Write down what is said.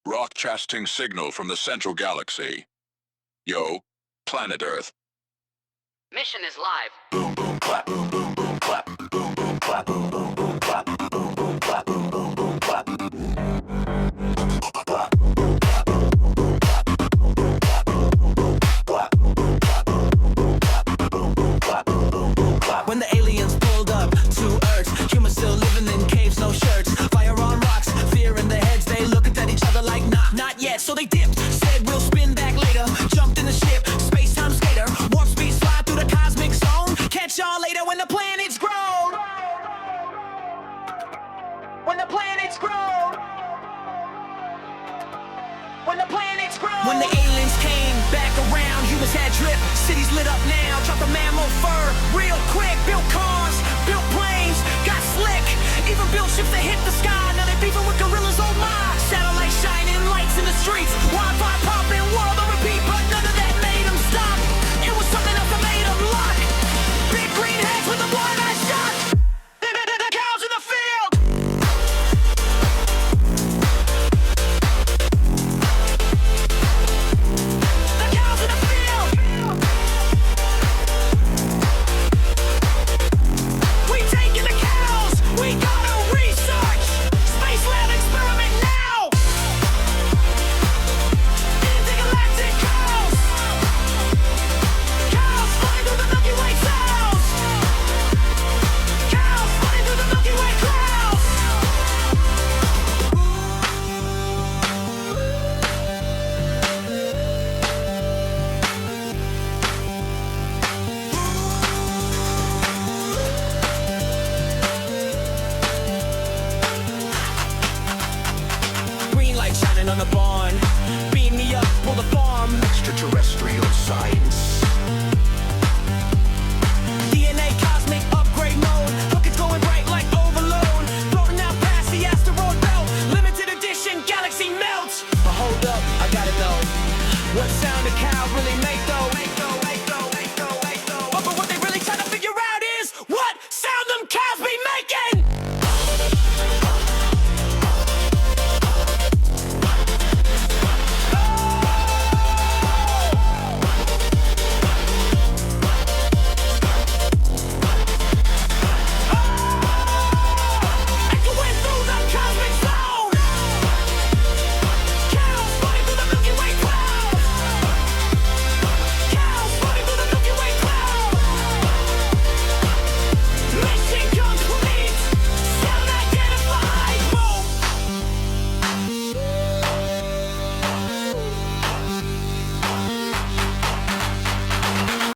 Broadcasting signal from the central galaxy. Yo, planet Earth. Mission is live. Boom boom clap, boom boom boom clap, boom boom clap, boom boom boom clap, boom boom clap, boom boom boom clap. When the aliens pulled up to Earth, humans still living in caves, no shirts. Fire on rocks, fear in their heads. They looked at each other like, nah, not yet. So they dipped, said we'll spin back later. Jumped in the ship, space-time skater. Warp speed slide through the cosmic zone. Catch y'all later when the planets grow. When the planets grow. When the planets grow. When the aliens came back around, humans had drip, cities lit up now. Drop the mammal fur real quick. Built cars, built planes, got slick. Even built ships that hit the sky. Now they beefing with gorillas, oh my. Satellites shining, lights in the streets. Wi-Fi popping, world on repeat. But none of that made them stop. It was something else that made them lock. Big green heads with a blind-eye shot. The cows in the field. The cows in the field. We taking the cows. We gotta research. Space lab experiment now. Intergalactic cows. Cows flying through the Milky Way clouds. Cows flying through the Milky Way clouds. Green light shining on the barn. Beam me up, pull the farm. Extraterrestrial science. DNA cosmic upgrade mode. Buckets going bright like overload. Floating out past the asteroid belt. Limited edition galaxy melts. But hold up, I gotta know. What sound a cow really